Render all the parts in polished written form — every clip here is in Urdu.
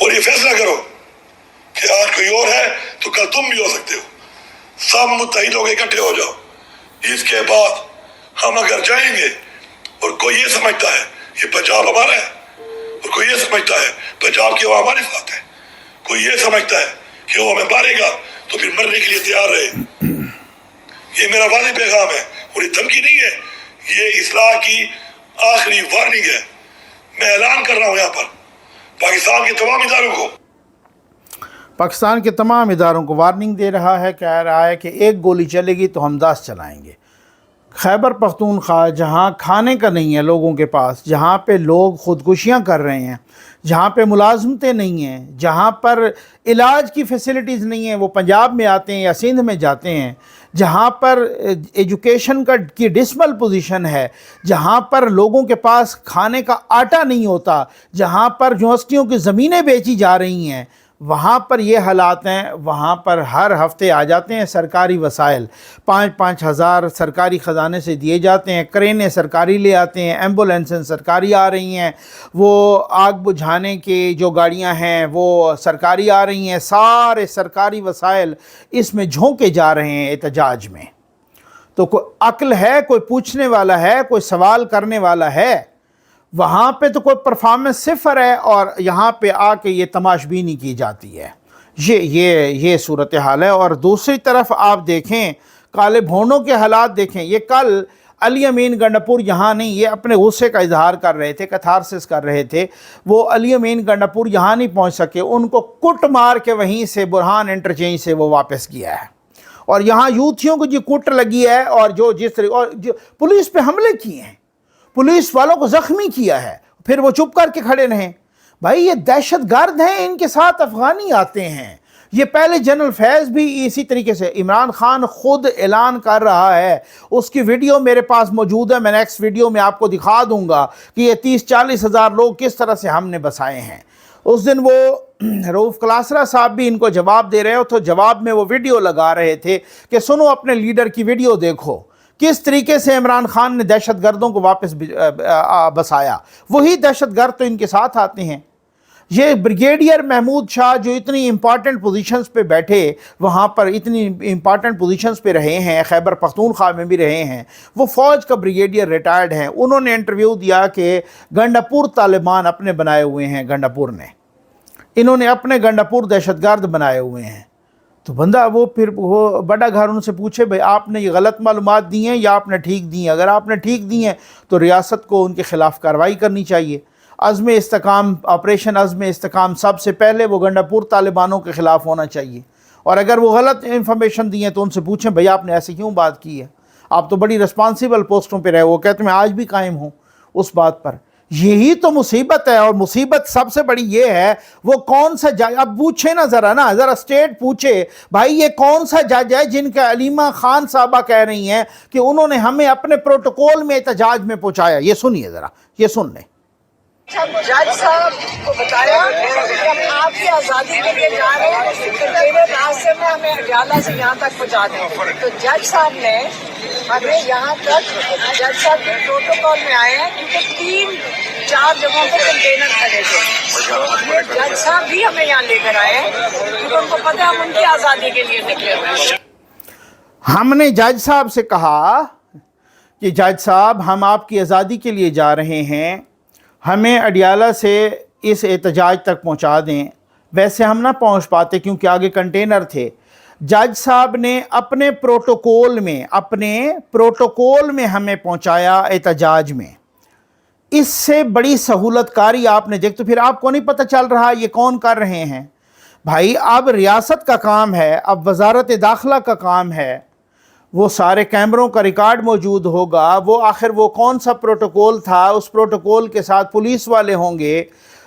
اور یہ فیصلہ کرو کہ آج کوئی اور ہے تو کل تم بھی ہو سکتے ہو. سب متحد ہو کے اکٹھے ہو جاؤ. اس کے بعد ہم اگر جائیں گے اور کوئی یہ سمجھتا ہے یہ پنجاب ہمارا ہے, اور کوئی یہ سمجھتا ہے پنجاب کی وہ ہمارے ساتھ ہے, کوئی یہ سمجھتا ہے کہ وہ ہمیں مارے گا تو پھر مرنے کے لیے تیار رہے. یہ میرا واضح پیغام ہے اور یہ دھمکی نہیں ہے, یہ اصلاح کی آخری وارننگ ہے. میں اعلان کر رہا ہوں یہاں پر پاکستان کے تمام اداروں کو, پاکستان کے تمام اداروں کو وارننگ دے رہا ہے, کہہ رہا ہے کہ ایک گولی چلے گی تو ہم 10 چلائیں گے. خیبر پختونخوا جہاں کھانے کا نہیں ہے لوگوں کے پاس, جہاں پہ لوگ خودکشیاں کر رہے ہیں, جہاں پہ ملازمتیں نہیں ہیں, جہاں پر علاج کی فیسلٹیز نہیں ہیں, وہ پنجاب میں آتے ہیں یا سندھ میں جاتے ہیں, جہاں پر ایجوکیشن کی ڈسمل پوزیشن ہے, جہاں پر لوگوں کے پاس کھانے کا آٹا نہیں ہوتا, جہاں پر یونیورسٹیوں کی زمینیں بیچی جا رہی ہیں, وہاں پر یہ حالات ہیں. وہاں پر ہر ہفتے آ جاتے ہیں سرکاری وسائل, 5-5 ہزار سرکاری خزانے سے دیے جاتے ہیں, کرینیں سرکاری لے آتے ہیں, ایمبولینسیں سرکاری آ رہی ہیں, وہ آگ بجھانے کی جو گاڑیاں ہیں وہ سرکاری آ رہی ہیں, سارے سرکاری وسائل اس میں جھونکے جا رہے ہیں احتجاج میں. تو کوئی عقل ہے, کوئی پوچھنے والا ہے, کوئی سوال کرنے والا ہے؟ وہاں پہ تو کوئی پرفارمنس صفر ہے, اور یہاں پہ آ کے یہ تماشبینی کی جاتی ہے. یہ صورتحال ہے. اور دوسری طرف آپ دیکھیں کالے بھونوں کے حالات دیکھیں. یہ کل علی امین گنڈاپور یہاں نہیں, یہ اپنے غصے کا اظہار کر رہے تھے, کتھارسس کر رہے تھے, وہ علی امین گنڈاپور یہاں نہیں پہنچ سکے, ان کو کٹ مار کے وہیں سے برہان انٹرچینج سے وہ واپس کیا ہے. اور یہاں یوتھیوں کو جو کٹ لگی ہے, اور جو پولیس پہ حملے کیے ہیں, پولیس والوں کو زخمی کیا ہے, پھر وہ چپ کر کے کھڑے رہیں. بھائی یہ دہشت گرد ہیں, ان کے ساتھ افغانی آتے ہیں. یہ پہلے جنرل فیض بھی اسی طریقے سے, عمران خان خود اعلان کر رہا ہے, اس کی ویڈیو میرے پاس موجود ہے, میں نیکسٹ ویڈیو میں آپ کو دکھا دوں گا کہ یہ 30-40 ہزار لوگ کس طرح سے ہم نے بسائے ہیں. اس دن وہ رؤف کلاسرا صاحب بھی ان کو جواب دے رہے ہو, تو جواب میں وہ ویڈیو لگا رہے تھے کہ سنو اپنے لیڈر کی ویڈیو دیکھو, کس طریقے سے عمران خان نے دہشت گردوں کو واپس بسایا. وہی دہشت گرد تو ان کے ساتھ آتے ہیں. یہ بریگیڈیئر محمود شاہ جو اتنی امپارٹنٹ پوزیشنز پہ بیٹھے, وہاں پر اتنی امپارٹنٹ پوزیشنز پہ رہے ہیں, خیبر پختونخوا میں بھی رہے ہیں, وہ فوج کا بریگیڈیئر ریٹائرڈ ہیں. انہوں نے انٹرویو دیا کہ گنڈاپور طالبان اپنے بنائے ہوئے ہیں, گنڈاپور نے, انہوں نے اپنے گنڈاپور دہشت گرد بنائے ہوئے ہیں. تو بندہ وہ بڑا گھر ان سے پوچھے بھئی آپ نے یہ غلط معلومات دی ہیں یا آپ نے ٹھیک دی ہیں؟ اگر آپ نے ٹھیک دی ہیں تو ریاست کو ان کے خلاف کارروائی کرنی چاہیے. عزم استحکام, آپریشن عزم استحکام سب سے پہلے وہ گنڈاپور طالبانوں کے خلاف ہونا چاہیے. اور اگر وہ غلط انفارمیشن دی ہیں تو ان سے پوچھیں بھئی آپ نے ایسے کیوں بات کی ہے؟ آپ تو بڑی رسپانسیبل پوسٹوں پہ رہے. وہ کہتے ہیں میں آج بھی قائم ہوں اس بات پر. یہی تو مصیبت ہے. اور مصیبت سب سے بڑی یہ ہے, وہ کون سا جج, اب پوچھے نا ذرا اسٹیٹ پوچھے بھائی یہ کون سا جج ہے جن کا علیمہ خان صاحبہ کہہ رہی ہیں کہ انہوں نے ہمیں اپنے پروٹوکول میں احتجاج میں پہنچایا. یہ سنیے ذرا, یہ سن لیں. جج صاحب کو بتایا کہ ہم آپ کی آزادی کے لیے جا رہے ہیں, تو میرے راستے میں ہمیں اڈیالہ سے یہاں تک پہنچا دیں. تو جج صاحب نے ہمیں یہاں تک, جج صاحب کے پروٹوکول میں آئے ہیں کیونکہ 3-4 جگہوں پہ کنٹینر کھڑے تھے. یہ جج صاحب بھی ہمیں یہاں لے کر آئے ہیں کیونکہ ان کو پتہ ہے ہم ان کی آزادی کے لیے نکلے ہوئے ہیں. ہم نے جج صاحب سے کہا کہ جج صاحب ہم آپ کی آزادی کے لیے جا رہے ہیں, ہمیں اڈیالہ سے اس احتجاج تک پہنچا دیں. ویسے ہم نہ پہنچ پاتے کیونکہ آگے کنٹینر تھے. جج صاحب نے اپنے پروٹوکول میں ہمیں پہنچایا احتجاج میں. اس سے بڑی سہولت کاری آپ نے دیکھ, تو پھر آپ کو نہیں پتہ چل رہا یہ کون کر رہے ہیں؟ بھائی اب ریاست کا کام ہے, اب وزارت داخلہ کا کام ہے, وہ سارے کیمروں کا ریکارڈ موجود ہوگا. وہ آخر وہ کون سا پروٹوکول تھا, اس پروٹوکول کے ساتھ پولیس والے ہوں گے,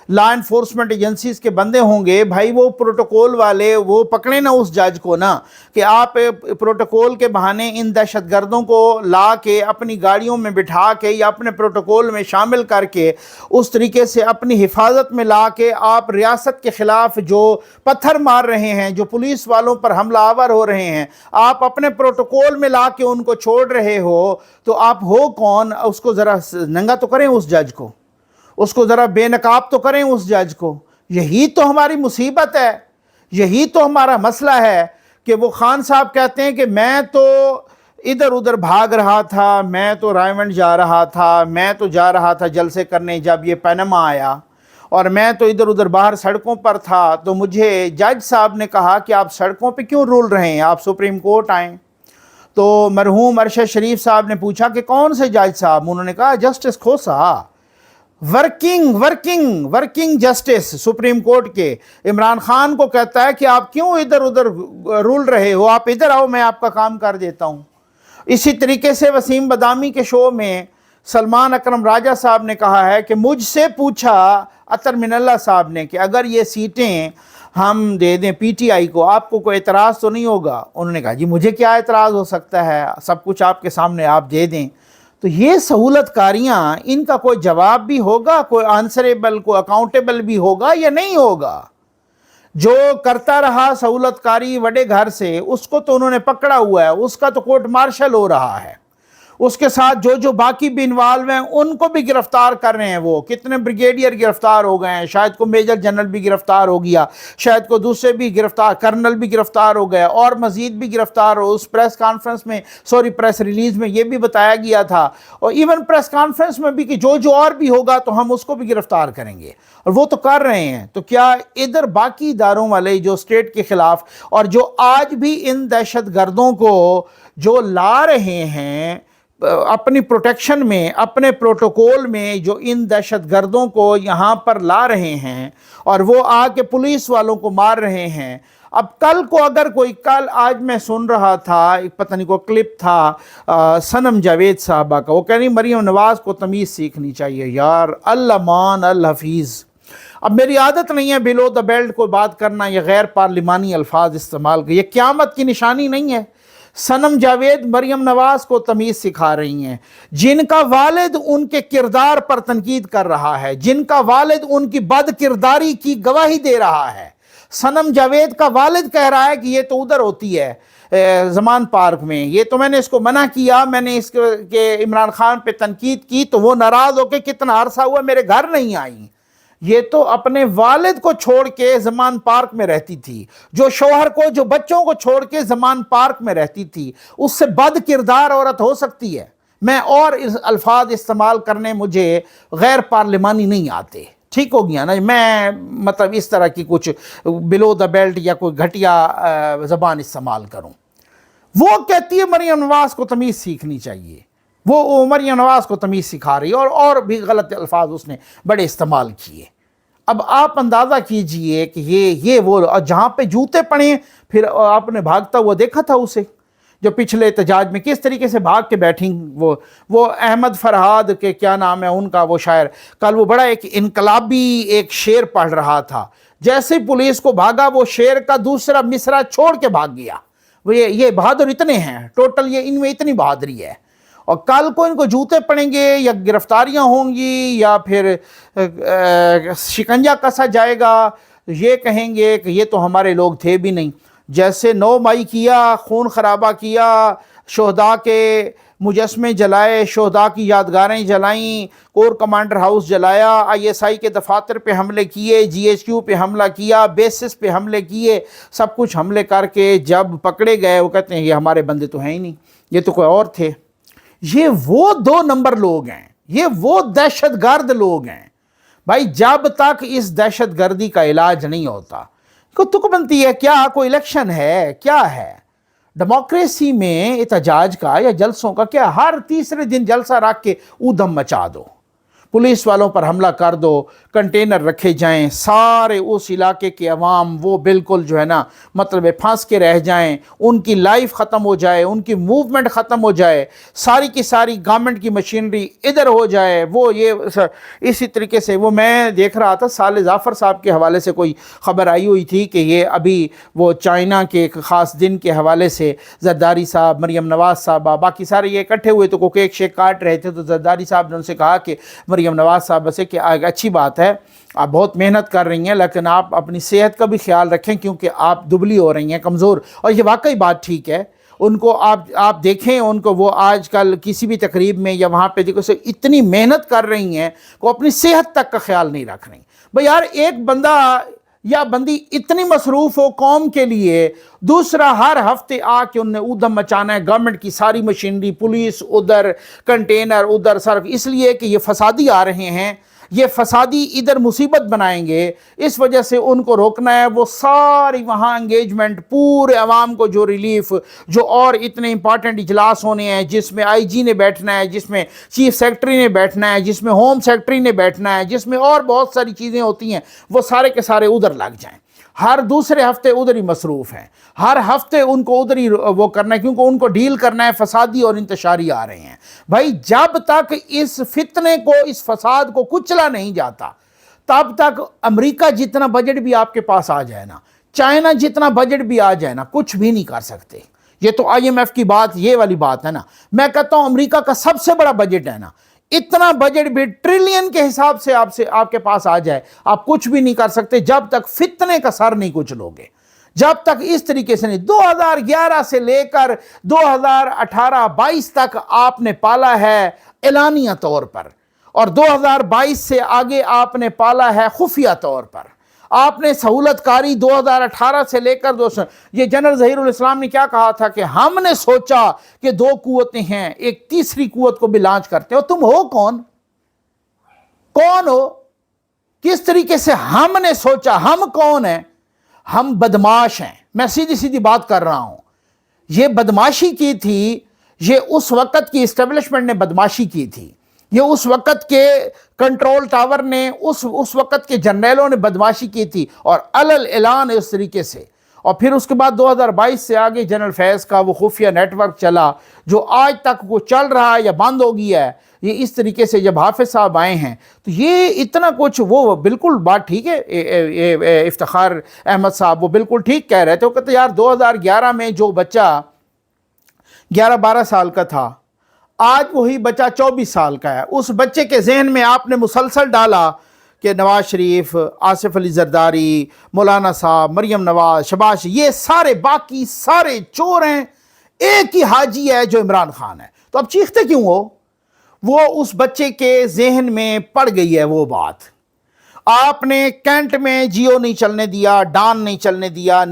لا انفورسمنٹ ایجنسیز کے بندے ہوں گے. بھائی وہ پروٹوکول والے وہ پکڑیں نا اس جج کو نا, کہ آپ پروٹوکول کے بہانے ان دہشت گردوں کو لا کے اپنی گاڑیوں میں بٹھا کے یا اپنے پروٹوکول میں شامل کر کے اس طریقے سے اپنی حفاظت میں لا کے آپ ریاست کے خلاف جو پتھر مار رہے ہیں, جو پولیس والوں پر حملہ آور ہو رہے ہیں, آپ اپنے پروٹوکول میں لا کے ان کو چھوڑ رہے ہو. تو آپ ہو کون؟ اس کو ذرا ننگا تو کریں اس جج کو, اس کو ذرا بے نقاب تو کریں اس جج کو. یہی تو ہماری مصیبت ہے، یہی تو ہمارا مسئلہ ہے کہ وہ خان صاحب کہتے ہیں کہ میں تو ادھر ادھر بھاگ رہا تھا، میں تو رائمنڈ جا رہا تھا، میں تو جا رہا تھا جلسے کرنے جب یہ پینما آیا، اور میں تو ادھر ادھر باہر سڑکوں پر تھا، تو مجھے جج صاحب نے کہا کہ آپ سڑکوں پہ کیوں رول رہے ہیں، آپ سپریم کورٹ آئیں۔ تو مرحوم ارشد شریف صاحب نے پوچھا کہ کون سے جج صاحب؟ انہوں نے کہا جسٹس کھوسا، ورکنگ جسٹس سپریم کورٹ کے، عمران خان کو کہتا ہے کہ آپ کیوں ادھر ادھر رول رہے ہو، آپ ادھر آؤ میں آپ کا کام کر دیتا ہوں۔ اسی طریقے سے وسیم بدامی کے شو میں سلمان اکرم راجہ صاحب نے کہا ہے کہ مجھ سے پوچھا عطر من اللہ صاحب نے کہ اگر یہ سیٹیں ہم دے دیں پی ٹی آئی کو، آپ کو کوئی اعتراض تو نہیں ہوگا؟ انہوں نے کہا جی مجھے کیا اعتراض ہو سکتا ہے، سب کچھ آپ کے سامنے، آپ دے دیں۔ تو یہ سہولت کاریاں، ان کا کوئی جواب بھی ہوگا، کوئی آنسریبل، کوئی اکاؤنٹیبل بھی ہوگا یا نہیں ہوگا؟ جو کرتا رہا سہولت کاری وڈے گھر سے، اس کو تو انہوں نے پکڑا ہوا ہے، اس کا تو کورٹ مارشل ہو رہا ہے، اس کے ساتھ جو باقی بھی انوالو ہیں ان کو بھی گرفتار کر رہے ہیں۔ وہ کتنے بریگیڈیئر گرفتار ہو گئے ہیں، شاید کو میجر جنرل بھی گرفتار ہو گیا، شاید کو دوسرے بھی گرفتار، کرنل بھی گرفتار ہو گیا، اور مزید بھی گرفتار ہو۔ اس پریس کانفرنس میں، پریس ریلیز میں یہ بھی بتایا گیا تھا، اور ایون پریس کانفرنس میں بھی کہ جو اور بھی ہوگا تو ہم اس کو بھی گرفتار کریں گے، اور وہ تو کر رہے ہیں۔ تو کیا ادھر باقی اداروں والے جو اسٹیٹ کے خلاف، اور جو آج بھی ان دہشت گردوں کو جو لا رہے ہیں اپنی پروٹیکشن میں، اپنے پروٹوکول میں، جو ان دہشت گردوں کو یہاں پر لا رہے ہیں اور وہ آ کے پولیس والوں کو مار رہے ہیں۔ اب کل کو اگر کوئی، آج میں سن رہا تھا ایک پتہ نہیں کوئی کلپ تھا صنم جاوید صاحبہ کا، وہ کہہ رہی مریم نواز کو تمیز سیکھنی چاہیے۔ یار المان الحفیظ، اب میری عادت نہیں ہے بلو دا بیلٹ کو بات کرنا یا غیر پارلیمانی الفاظ استعمال کر، یہ قیامت کی نشانی نہیں ہے۔ صنم جاوید مریم نواز کو تمیز سکھا رہی ہیں، جن کا والد ان کے کردار پر تنقید کر رہا ہے، جن کا والد ان کی بد کرداری کی گواہی دے رہا ہے۔ صنم جاوید کا والد کہہ رہا ہے کہ یہ تو ادھر ہوتی ہے زمان پارک میں، یہ تو میں نے اس کو منع کیا، میں نے اس کے عمران خان پہ تنقید کی تو وہ ناراض ہو کے کتنا عرصہ ہوا میرے گھر نہیں آئی۔ یہ تو اپنے والد کو چھوڑ کے زمان پارک میں رہتی تھی، جو شوہر کو، جو بچوں کو چھوڑ کے زمان پارک میں رہتی تھی، اس سے بد کردار عورت ہو سکتی ہے؟ میں اور الفاظ استعمال کرنے مجھے غیر پارلیمانی نہیں آتے، ٹھیک ہو گیا نا؟ میں مطلب اس طرح کی کچھ بلو دا بیلٹ یا کوئی گھٹیا زبان استعمال کروں۔ وہ کہتی ہے مریم نواز کو تمیز سیکھنی چاہیے، وہ مریم نواز کو تمیز سکھا رہی ہے، اور بھی غلط الفاظ اس نے بڑے استعمال کیے۔ اب آپ اندازہ کیجئے کہ یہ وہ جہاں پہ جوتے پڑے، پھر آپ نے بھاگتا ہوا دیکھا تھا اسے، جو پچھلے احتجاج میں کس طریقے سے بھاگ کے بیٹھیں۔ وہ احمد فرہاد کے کیا نام ہے ان کا، وہ شاعر، کل وہ بڑا ایک انقلابی ایک شعر پڑھ رہا تھا، جیسے پولیس کو بھاگا وہ شعر کا دوسرا مصرع چھوڑ کے بھاگ گیا۔ وہ یہ بہادر اتنے ہیں، ٹوٹل یہ ان میں اتنی بہادری ہے، اور کل کو ان کو جوتے پڑیں گے یا گرفتاریاں ہوں گی یا پھر شکنجہ کسا جائے گا، یہ کہیں گے کہ یہ تو ہمارے لوگ تھے بھی نہیں۔ جیسے 9 مئی کیا، خون خرابہ کیا، شہداء کے مجسمے جلائے، شہداء کی یادگاریں جلائیں، کور کمانڈر ہاؤس جلایا، ISI کے دفاتر پہ حملے کیے، GHQ پہ حملہ کیا، بیسس پہ حملے کیے، سب کچھ حملے کر کے جب پکڑے گئے وہ کہتے ہیں یہ ہمارے بندے تو ہیں ہی نہیں، یہ تو کوئی اور تھے۔ یہ وہ 2 نمبر لوگ ہیں، یہ وہ دہشت گرد لوگ ہیں۔ بھائی جب تک اس دہشت گردی کا علاج نہیں ہوتا، کوئی تک بنتی ہے کیا؟ کوئی الیکشن ہے کیا ہے؟ ڈیموکریسی میں احتجاج کا یا جلسوں کا کیا؟ ہر تیسرے دن جلسہ رکھ کے اودم مچا دو، پولیس والوں پر حملہ کر دو، کنٹینر رکھے جائیں، سارے اس علاقے کے عوام وہ بالکل جو ہے نا مطلب پھنس کے رہ جائیں، ان کی لائف ختم ہو جائے، ان کی موومنٹ ختم ہو جائے، ساری کی ساری گورنمنٹ کی مشینری ادھر ہو جائے۔ وہ یہ اسی طریقے سے وہ میں دیکھ رہا تھا، صالح ظافر صاحب کے حوالے سے کوئی خبر آئی ہوئی تھی کہ یہ ابھی وہ چائنا کے ایک خاص دن کے حوالے سے زرداری صاحب، مریم نواز صاحبہ، باقی سارے یہ اکٹھے ہوئے تو کوئی کیک شیک کاٹ رہے تھے، تو زرداری صاحب نے ان سے کہا کہ مریم نواز صاحب سے کہ اچھی بات ہے، آپ بہت محنت کر رہی ہیں، لیکن آپ اپنی صحت کا بھی خیال رکھیں کیونکہ آپ دبلی ہو رہی ہیں، کمزور۔ اور یہ واقعی بات ٹھیک ہے، ان کو آپ دیکھیں، ان کو وہ آج کل کسی بھی تقریب میں یا وہاں پہ دیکھو اتنی محنت کر رہی ہیں کہ اپنی صحت تک کا خیال نہیں رکھ رہی۔ بھئی یار ایک بندہ یا بندی اتنی مصروف ہو قوم کے لیے، دوسرا ہر ہفتے آ کے انہیں ادھم مچانا ہے، گورنمنٹ کی ساری مشینری، پولیس ادھر، کنٹینر ادھر، صرف اس لیے کہ یہ فسادی آ رہے ہیں، یہ فسادی ادھر مصیبت بنائیں گے، اس وجہ سے ان کو روکنا ہے۔ وہ ساری وہاں انگیجمنٹ، پورے عوام کو جو ریلیف، جو اور اتنے امپارٹنٹ اجلاس ہونے ہیں جس میں آئی جی نے بیٹھنا ہے، جس میں چیف سیکرٹری نے بیٹھنا ہے، جس میں ہوم سیکرٹری نے بیٹھنا ہے، جس میں اور بہت ساری چیزیں ہوتی ہیں، وہ سارے کے سارے ادھر لگ جائیں۔ ہر دوسرے ہفتے ادھر ہی مصروف ہیں، ہر ہفتے ان کو ادھر ہی وہ کرنا ہے، کیونکہ ان کو ڈیل کرنا ہے، فسادی اور انتشاری آ رہے ہیں۔ بھائی جب تک اس فتنے کو، اس فساد کو کچلا نہیں جاتا، تب تک امریکہ جتنا بجٹ بھی آپ کے پاس آ جائے نا، چائنا جتنا بجٹ بھی آ جائے نا، کچھ بھی نہیں کر سکتے۔ یہ تو آئی ایم ایف کی بات، یہ والی بات ہے نا۔ میں کہتا ہوں امریکہ کا سب سے بڑا بجٹ ہے نا، اتنا بجٹ بھی ٹریلین کے حساب سے آپ کے پاس آ جائے، آپ کچھ بھی نہیں کر سکتے جب تک فتنے کا سر نہیں کچھ لوگے، جب تک اس طریقے سے نہیں۔ 2011 سے لے کر 2018-22 تک آپ نے پالا ہے اعلانیہ طور پر، اور 2022 سے آگے آپ نے پالا ہے خفیہ طور پر۔ آپ نے سہولت کاری 2018 سے لے کر یہ جنرل ظہیر الاسلام نے کیا کہا تھا کہ ہم نے سوچا کہ 2 قوتیں ہیں، ایک تیسری قوت کو بھی لانچ کرتے ہیں، اور تم ہو کون؟ کون ہو؟ کس طریقے سے ہم نے سوچا؟ ہم کون ہیں؟ ہم بدماش ہیں۔ میں سیدھی سیدھی بات کر رہا ہوں، یہ بدماشی کی تھی، یہ اس وقت کی اسٹیبلشمنٹ نے بدماشی کی تھی، یہ اس وقت کے کنٹرول ٹاور نے، اس وقت کے جنریلوں نے بدماشی کی تھی، اور علل اعلان اس طریقے سے۔ اور پھر اس کے بعد 2022 سے آگے جنرل فیض کا وہ خفیہ نیٹ ورک چلا، جو آج تک وہ چل رہا ہے یا بند ہو گیا ہے۔ یہ اس طریقے سے جب حافظ صاحب آئے ہیں تو یہ اتنا کچھ، وہ بالکل بات ٹھیک ہے، افتخار احمد صاحب وہ بالکل ٹھیک کہہ رہے تھے۔ وہ کہتے یار 2011 میں جو بچہ 11-12 سال کا تھا، آج وہی بچہ 24 سال کا ہے۔ اس بچے کے ذہن میں آپ نے مسلسل ڈالا کہ نواز شریف، آصف علی زرداری، مولانا صاحب، مریم نواز، شہباز، یہ سارے باقی سارے چور ہیں، ایک ہی حاجی ہے جو عمران خان ہے۔ تو اب چیختے کیوں ہو؟ وہ اس بچے کے ذہن میں پڑ گئی ہے وہ بات۔ آپ نے کینٹ میں جیو نہیں چلنے دیا، ڈان نہیں چلنے دیا،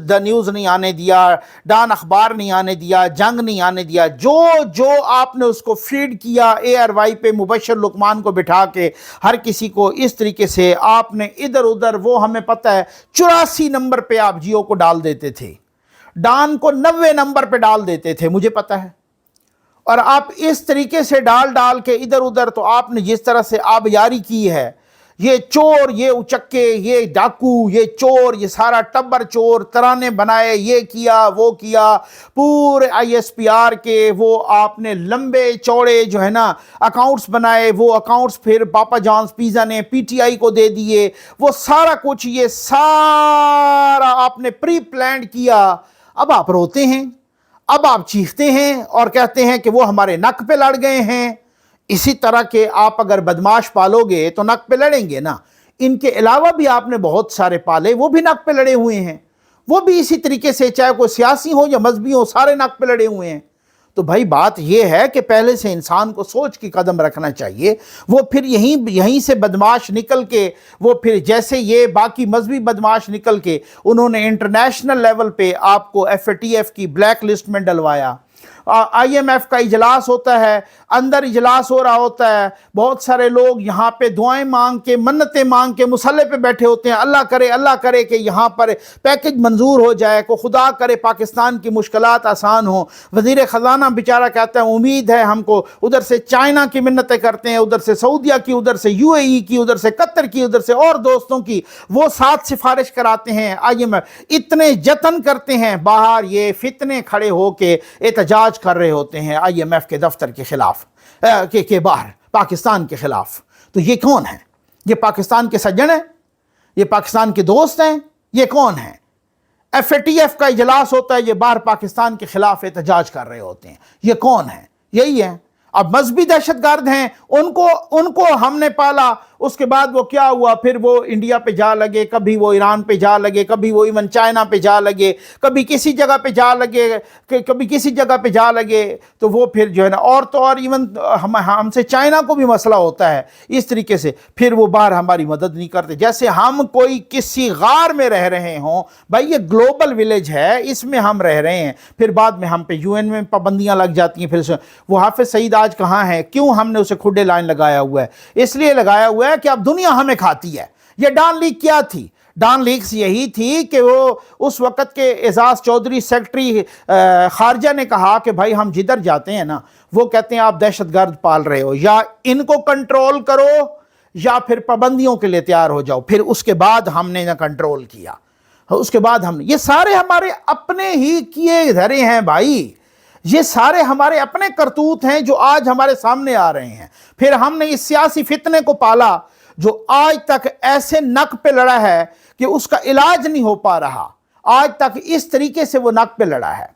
دا نیوز نہیں آنے دیا، ڈان اخبار نہیں آنے دیا، جنگ نہیں آنے دیا، جو آپ نے اس کو فیڈ کیا اے آر وائی پہ مبشر لقمان کو بٹھا کے، ہر کسی کو اس طریقے سے آپ نے ادھر ادھر، وہ ہمیں پتہ ہے 84 نمبر پہ آپ جیو کو ڈال دیتے تھے، ڈان کو 90 نمبر پہ ڈال دیتے تھے، مجھے پتہ ہے۔ اور آپ اس طریقے سے ڈال کے ادھر ادھر، تو آپ نے جس طرح سے آبیاری کی ہے، یہ چور، یہ اچکے، یہ ڈاکو، یہ چور، یہ سارا ٹبر چور، ترانے بنائے، یہ کیا وہ کیا، پورے آئی ایس پی آر کے وہ آپ نے لمبے چوڑے جو ہے نا اکاؤنٹس بنائے، وہ اکاؤنٹس پھر پاپا جانس پیزا نے پی ٹی آئی کو دے دیے، وہ سارا کچھ، یہ سارا آپ نے پری پلانڈ کیا۔ اب آپ روتے ہیں، اب آپ چیختے ہیں اور کہتے ہیں کہ وہ ہمارے نک پہ لڑ گئے ہیں۔ اسی طرح کے آپ اگر بدماش پالو گے تو نک پہ لڑیں گے نا۔ ان کے علاوہ بھی آپ نے بہت سارے پالے، وہ بھی نک پہ لڑے ہوئے ہیں، وہ بھی اسی طریقے سے، چاہے کوئی سیاسی ہو یا مذہبی ہو، سارے نک پہ لڑے ہوئے ہیں۔ تو بھائی بات یہ ہے کہ پہلے سے انسان کو سوچ کی قدم رکھنا چاہیے۔ وہ پھر یہیں سے بدماش نکل کے، وہ پھر جیسے یہ باقی مذہبی بدماش نکل کے، انہوں نے انٹرنیشنل لیول پہ آپ کو ایف اے ٹی ایف کی بلیک لسٹ میں ڈلوایا۔ آئی ایم ایف کا اجلاس ہوتا ہے، اندر اجلاس ہو رہا ہوتا ہے، بہت سارے لوگ یہاں پہ دعائیں مانگ کے، منتیں مانگ کے مصلے پہ بیٹھے ہوتے ہیں، اللہ کرے کہ یہاں پر پیکج منظور ہو جائے، کو خدا کرے پاکستان کی مشکلات آسان ہوں۔ وزیر خزانہ بیچارہ کہتا ہے امید ہے ہم کو، ادھر سے چائنا کی منتیں کرتے ہیں، ادھر سے سعودیہ کی، ادھر سے یو اے ای کی، ادھر سے قطر کی، ادھر سے اور دوستوں کی، وہ ساتھ سفارش کراتے ہیں۔ آئی ایم ایف اتنے جتن کرتے ہیں، باہر یہ فتنے کھڑے ہو کے احتجاج کر رہے ہوتے ہیں آئی ایم ایف کے دفتر کے خلاف، کے باہر پاکستان کے خلاف۔ تو یہ کون ہیں؟ یہ پاکستان کے سجن ہیں؟ یہ پاکستان کے دوست ہیں؟ یہ کون ہیں؟ ایف اے ٹی ایف کا اجلاس ہوتا ہے، یہ باہر پاکستان کے خلاف احتجاج کر رہے ہوتے ہیں۔ یہ کون ہیں؟ یہی ہیں۔ اب مذہبی دہشت گرد ہیں، ان کو ہم نے پالا، اس کے بعد وہ کیا ہوا، پھر وہ انڈیا پہ جا لگے، کبھی وہ ایران پہ جا لگے، کبھی وہ ایون چائنا پہ جا لگے، کبھی کسی جگہ پہ جا لگے، کبھی کسی جگہ پہ جا لگے، تو وہ پھر جو ہے نا، اور تو اور ایون ہم سے چائنا کو بھی مسئلہ ہوتا ہے اس طریقے سے، پھر وہ باہر ہماری مدد نہیں کرتے، جیسے ہم کوئی کسی غار میں رہ رہے ہوں، بھائی یہ گلوبل ولیج ہے، اس میں ہم رہ رہے ہیں، پھر بعد میں ہم پہ یو این میں پابندیاں لگ جاتی ہیں، پھر وہ حافظ سعید آج کہاں ہے، کیوں ہم نے اسے کھڈے لائن لگایا ہوا ہے؟ اس لیے لگایا ہوا ہے کہ اب دنیا ہمیں کھاتی ہے۔ یہ ڈان لیک کیا تھی؟ ڈان لیکس یہی تھی کہ وہ اس وقت کے اعزاز چودھری سیکرٹری خارجہ نے کہا کہ بھائی ہم جدھر جاتے ہیں نا، وہ کہتے ہیں آپ دہشت گرد پال رہے ہو، یا ان کو کنٹرول کرو یا پھر پابندیوں کے لیے تیار ہو جاؤ۔ پھر اس کے بعد ہم نے نہ کنٹرول کیا، اس کے بعد ہم نے، یہ سارے ہمارے اپنے ہی کیے دھرے ہیں بھائی، یہ سارے ہمارے اپنے کرتوت ہیں جو آج ہمارے سامنے آ رہے ہیں۔ پھر ہم نے اس سیاسی فتنے کو پالا جو آج تک ایسے نک پہ لڑا ہے کہ اس کا علاج نہیں ہو پا رہا، آج تک اس طریقے سے وہ نک پہ لڑا ہے۔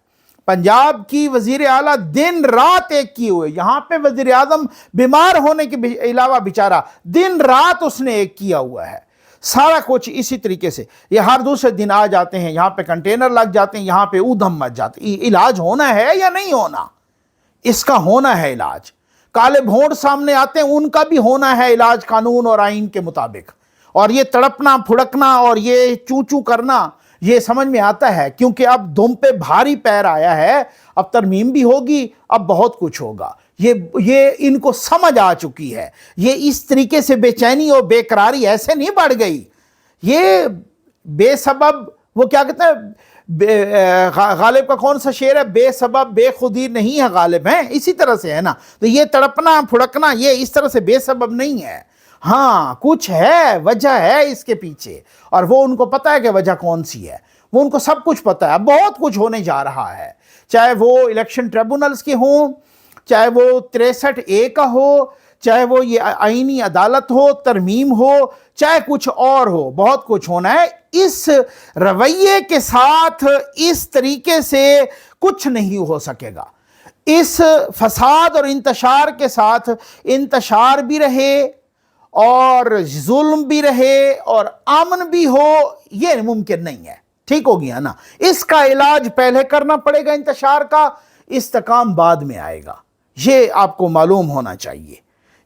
پنجاب کی وزیر اعلیٰ دن رات ایک کیے ہوئے، یہاں پہ وزیر اعظم بیمار ہونے کے علاوہ بیچارہ دن رات اس نے ایک کیا ہوا ہے، سارا کچھ اسی طریقے سے۔ یہ ہر دوسرے دن آ جاتے ہیں، یہاں پہ کنٹینر لگ جاتے ہیں، یہاں پہ اودھم مچ جاتے ہیں۔ علاج ہونا ہے یا نہیں ہونا؟ اس کا ہونا ہے علاج۔ کالے بھونٹ سامنے آتے ہیں، ان کا بھی ہونا ہے علاج قانون اور آئین کے مطابق۔ اور یہ تڑپنا پھڑکنا اور یہ چو چو کرنا، یہ سمجھ میں آتا ہے، کیونکہ اب دم پہ بھاری پیر آیا ہے، اب ترمیم بھی ہوگی، اب بہت کچھ ہوگا۔ یہ ان کو سمجھ آ چکی ہے، یہ اس طریقے سے بے چینی اور بے قراری ایسے نہیں بڑھ گئی، یہ بے سبب، وہ کیا کہتے ہیں، غالب کا کون سا شعر ہے، بے سبب بے خودی نہیں ہے غالب، ہیں اسی طرح سے ہے نا۔ تو یہ تڑپنا پھڑکنا یہ اس طرح سے بے سبب نہیں ہے، ہاں کچھ ہے، وجہ ہے اس کے پیچھے، اور وہ ان کو پتہ ہے کہ وجہ کون سی ہے، وہ ان کو سب کچھ پتہ ہے۔ اب بہت کچھ ہونے جا رہا ہے، چاہے وہ الیکشن ٹریبونلز کے ہوں، چاہے وہ 63A کا ہو، چاہے وہ یہ آئینی عدالت ہو، ترمیم ہو، چاہے کچھ اور ہو، بہت کچھ ہونا ہے۔ اس رویے کے ساتھ اس طریقے سے کچھ نہیں ہو سکے گا۔ اس فساد اور انتشار کے ساتھ انتشار بھی رہے اور ظلم بھی رہے اور امن بھی ہو، یہ ممکن نہیں ہے۔ ٹھیک ہو گیا نا؟ اس کا علاج پہلے کرنا پڑے گا، انتشار کا، استحکام بعد میں آئے گا، یہ آپ کو معلوم ہونا چاہیے۔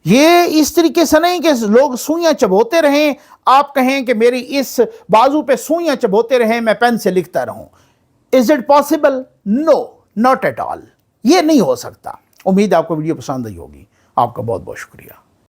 یہ اس طریقے سے نہیں کہ لوگ سوئیاں چبوتے رہیں، آپ کہیں کہ میری اس بازو پہ سوئیاں چبوتے رہیں، میں پین سے لکھتا رہوں۔ Is it possible? No, not at all۔ یہ نہیں ہو سکتا۔ امید آپ کو ویڈیو پسند آئی ہوگی۔ آپ کا بہت بہت شکریہ۔